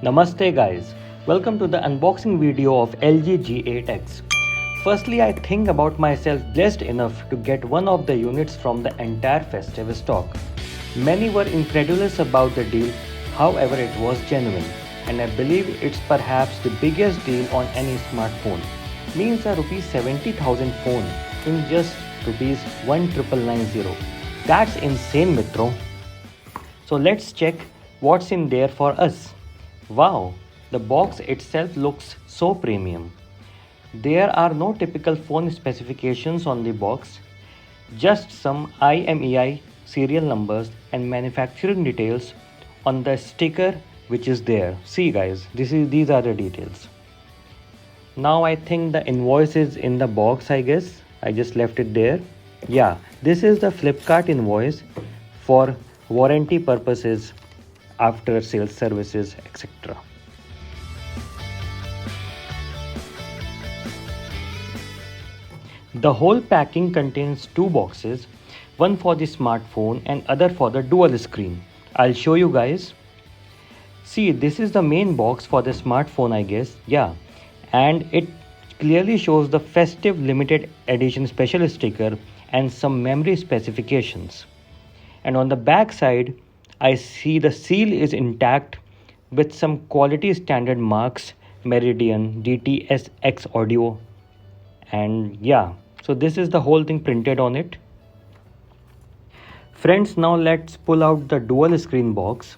Namaste guys, welcome to the unboxing video of LG G8X. Firstly, I think about myself blessed enough to get one of the units from the entire festive stock. Many were incredulous about the deal, however it was genuine and I believe it's perhaps the biggest deal on any smartphone. Means a rupees 70,000 phone in just rupees 1,990. That's insane Mitro. So let's check what's in there for us. Wow, the box itself looks so premium. There are no typical phone specifications on the box, just some IMEI serial numbers and manufacturing details on the sticker which is there. See guys, these are the details. Now I think the invoice is in the box, I guess. I just left it there. Yeah, this is the Flipkart invoice for warranty purposes, after sales services, etc. The whole packing contains two boxes, one for the smartphone and other for the dual screen. I'll show you guys. See, this is the main box for the smartphone, I guess. Yeah, and it clearly shows the festive limited edition special sticker and some memory specifications. And on the back side, I see the seal is intact with some quality standard marks, Meridian, DTS:X audio, and yeah, so this is the whole thing printed on it. Friends, now let's pull out the dual screen box,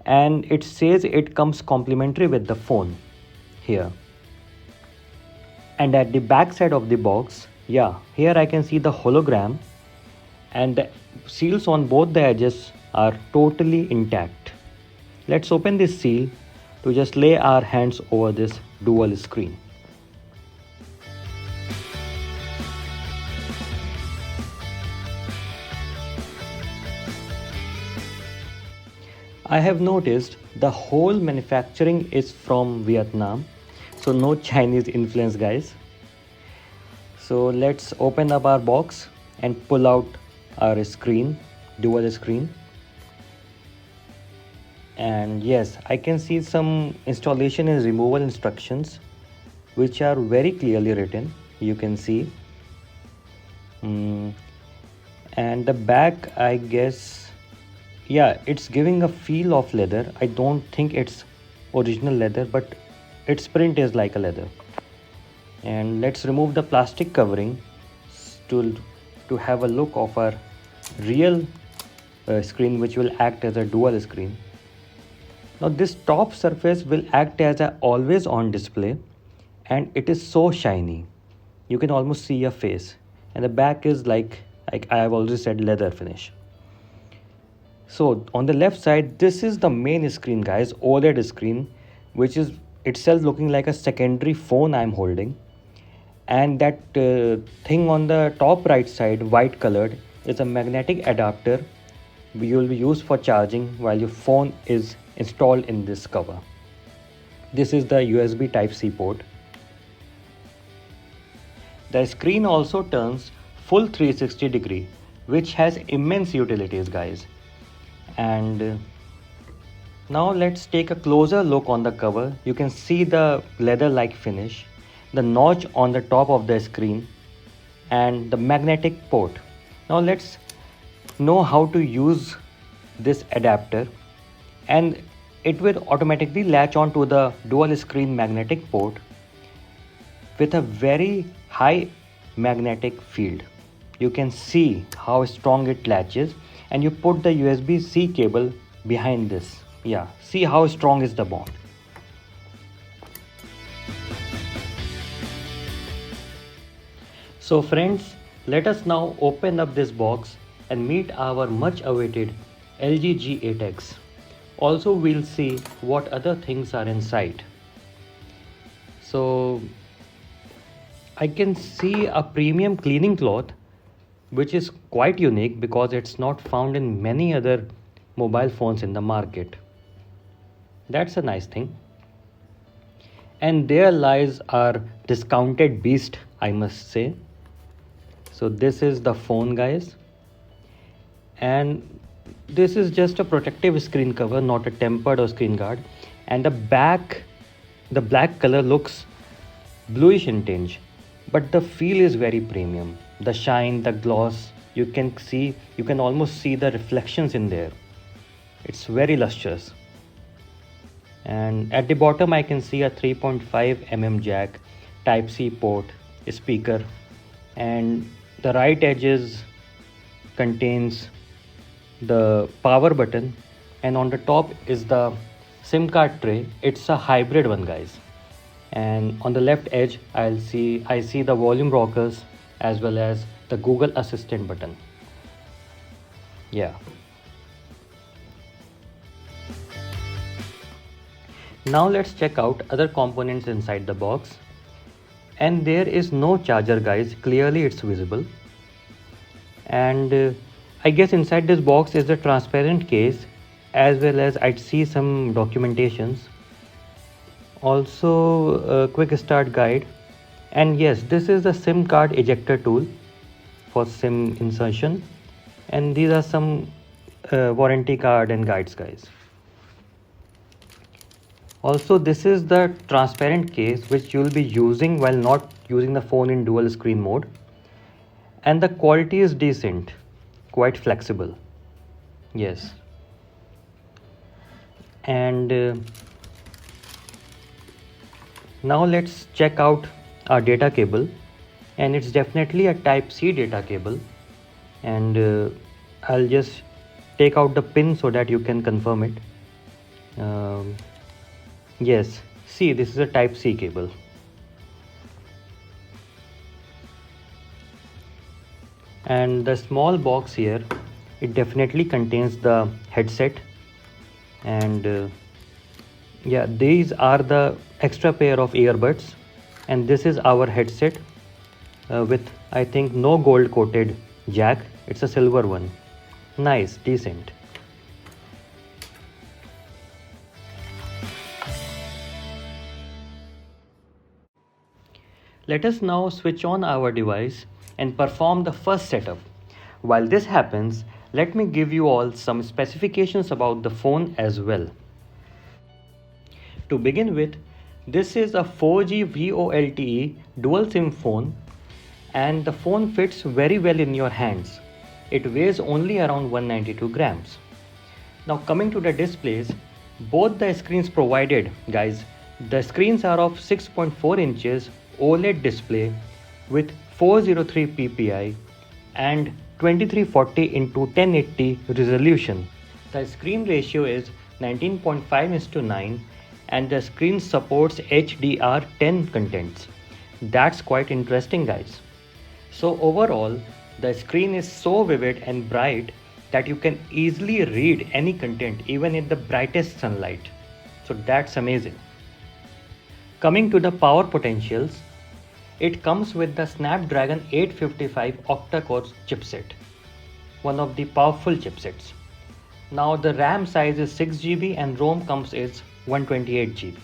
and it says it comes complimentary with the phone here. And at the back side of the box, yeah, here I can see the hologram, and the seals on both the edges are totally intact. Let's open this seal to just lay our hands over this dual screen. I have noticed the whole manufacturing is from Vietnam, so no Chinese influence guys. So let's open up our box and pull out our screen, dual screen. And yes, I can see some installation and removal instructions which are very clearly written, you can see. And the back, I guess, yeah, it's giving a feel of leather. I don't think it's original leather, but its print is like a leather. And let's remove the plastic covering to have a look of our real screen, which will act as a dual screen. Now this top surface will act as a always on display, and it is so shiny you can almost see your face, and the back is like I have already said, leather finish. So on the left side, this is the main screen guys, OLED screen, which is itself looking like a secondary phone I'm holding. And that thing on the top right side, white colored, is a magnetic adapter you will be used for charging while your phone is installed in this cover. This is the USB Type-C port. The screen also turns full 360 degree, which has immense utilities guys. And now let's take a closer look on the cover. You can see the leather-like finish, the notch on the top of the screen, and the magnetic port. Now let's know how to use this adapter, and it will automatically latch on to the dual screen magnetic port with a very high magnetic field. You can see how strong it latches, and you put the USB-C cable behind this. Yeah, see how strong is the bond. So friends, let us now open up this box and meet our much awaited LG G8X. Also we'll see what other things are inside. So I can see a premium cleaning cloth, which is quite unique because it's not found in many other mobile phones in the market. That's a nice thing. And there lies our discounted beast, I must say. So this is the phone guys, and this is just a protective screen cover, not a tempered or screen guard. and the black color looks bluish in tinge, but the feel is very premium. The shine, the gloss, you can almost see the reflections in there. It's very lustrous. And at the bottom I can see a 3.5 mm jack, type C port, speaker, and the right edges contains the power button, and on the top is the SIM card tray. It's a hybrid one, guys. And on the left edge I see the volume rockers as well as the Google Assistant button. Yeah. Now let's check out other components inside the box. And there is no charger, guys. Clearly it's visible. And I guess inside this box is a transparent case, as well as I'd see some documentations. Also a quick start guide. And yes, this is the SIM card ejector tool for SIM insertion. And these are some warranty card and guides, guys. Also, this is the transparent case which you'll be using while not using the phone in dual screen mode. And the quality is decent, quite flexible. Yes. And now let's check out our data cable. And it's definitely a type C data cable. And I'll just take out the pin so that you can confirm it. Yes, see, this is a type C cable. And the small box here, it definitely contains the headset. And yeah, these are the extra pair of earbuds. And this is our headset with, I think, no gold coated jack. It's a silver one. Nice, decent. Let us now switch on our device and perform the first setup. While this happens, let me give you all some specifications about the phone as well. To begin with, this is a 4G VoLTE dual SIM phone, and the phone fits very well in your hands. It weighs only around 192 grams. Now coming to the displays, both the screens provided, guys, the screens are of 6.4 inches OLED display with 403 ppi and 2340 into 1080 resolution. The screen ratio is 19.5:9 and the screen supports HDR10 contents. That's quite interesting, guys. So overall, the screen is so vivid and bright that you can easily read any content even in the brightest sunlight. So that's amazing. Coming to the power potentials, it comes with the Snapdragon 855 octa-core chipset, one of the powerful chipsets. Now the RAM size is 6GB and ROM comes is 128GB.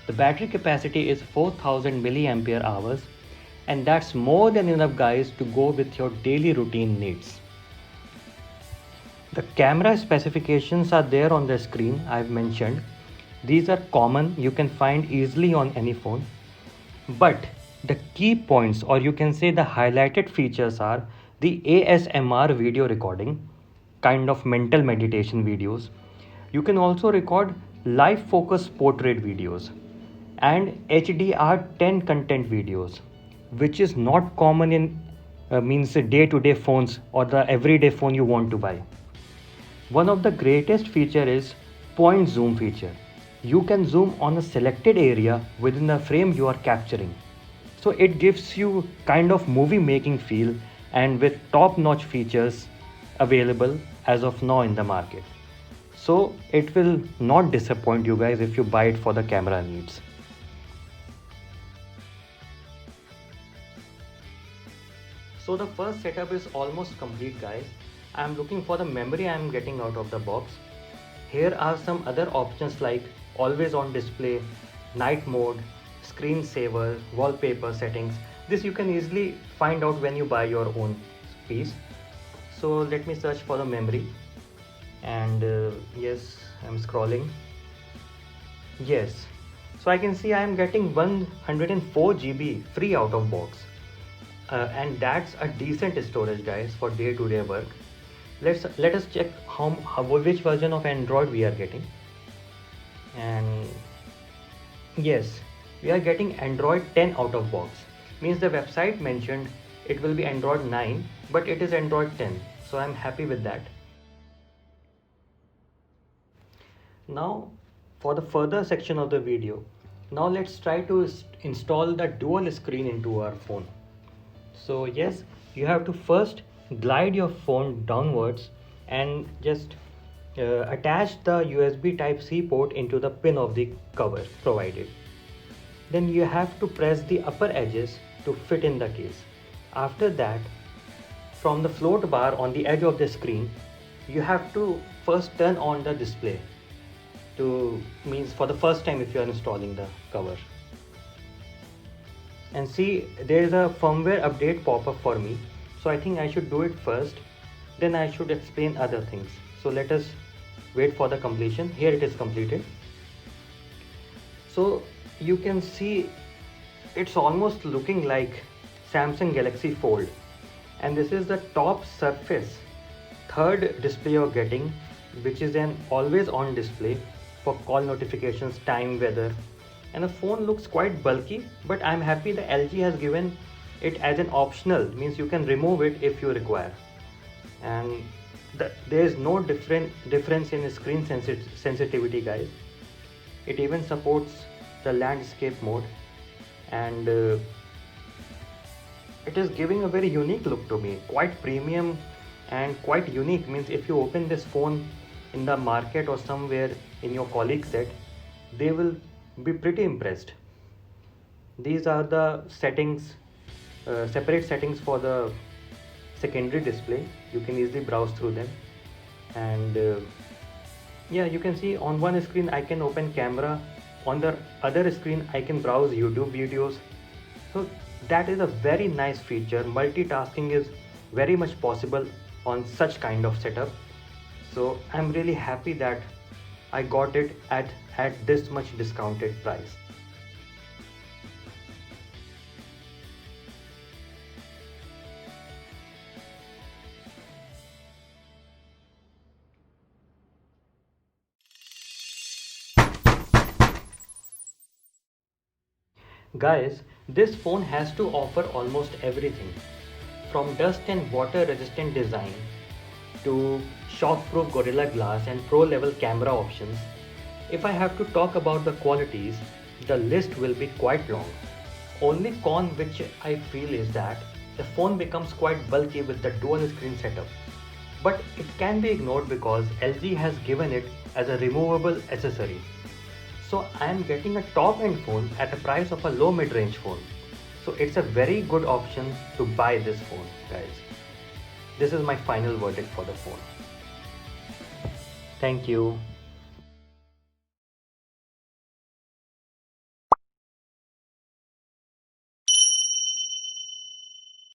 The battery capacity is 4000 milliampere hours, and that's more than enough, guys, to go with your daily routine needs. The camera specifications are there on the screen I've mentioned. These are common, you can find easily on any phone. But the key points, or you can say the highlighted features, are the ASMR video recording, kind of mental meditation videos. You can also record live focus portrait videos and HDR10 content videos, which is not common in means day-to-day phones or the everyday phone you want to buy. One of the greatest feature is point zoom feature. You can zoom on a selected area within the frame you are capturing. So it gives you kind of movie making feel, and with top-notch features available as of now in the market. So it will not disappoint you guys if you buy it for the camera needs. So the first setup is almost complete, guys. I am looking for the memory I am getting out of the box. Here are some other options like always on display, night mode, screensaver, wallpaper settings. This you can easily find out when you buy your own piece. So let me search for the memory, and yes, I'm scrolling. Yes, so I can see I am getting 104 GB free out of box, and that's a decent storage, guys, for day-to-day work. Let us check which version of Android we are getting, and yes, we are getting Android 10 out of box. Means the website mentioned it will be Android 9, but it is Android 10, so I'm happy with that. Now for the further section of the video, now let's try to install the dual screen into our phone. So yes, you have to first glide your phone downwards and just attach the USB type C port into the pin of the cover provided. Then you have to press the upper edges to fit in the case. After that, from the float bar on the edge of the screen, you have to first turn on the display, to means for the first time if you are installing the cover. And see, there is a firmware update pop-up for me, so I think I should do it first, then I should explain other things. So let us wait for the completion. Here it is completed. So you can see it's almost looking like Samsung Galaxy Fold, and this is the top surface third display you're getting, which is an always on display for call notifications, time, weather. And the phone looks quite bulky, but I'm happy the LG has given it as an optional, means you can remove it if you require. And there is no difference in screen sensitivity, guys. It even supports the landscape mode, and it is giving a very unique look to me, quite premium and quite unique. Means if you open this phone in the market or somewhere in your colleague set, they will be pretty impressed. These are the settings, separate settings for the secondary display. You can easily browse through them, and yeah, you can see on one screen I can open camera, on the other screen I can browse YouTube videos. So that is a very nice feature. Multitasking is very much possible on such kind of setup. So I'm really happy that I got it at this much discounted price. Guys, this phone has to offer almost everything, from dust and water resistant design to shockproof Gorilla Glass and pro level camera options. If I have to talk about the qualities, the list will be quite long. Only con which I feel is that the phone becomes quite bulky with the dual screen setup. But it can be ignored because LG has given it as a removable accessory. So I am getting a top end phone at the price of a low mid range phone. So it's a very good option to buy this phone, guys. This is my final verdict for the phone. Thank you.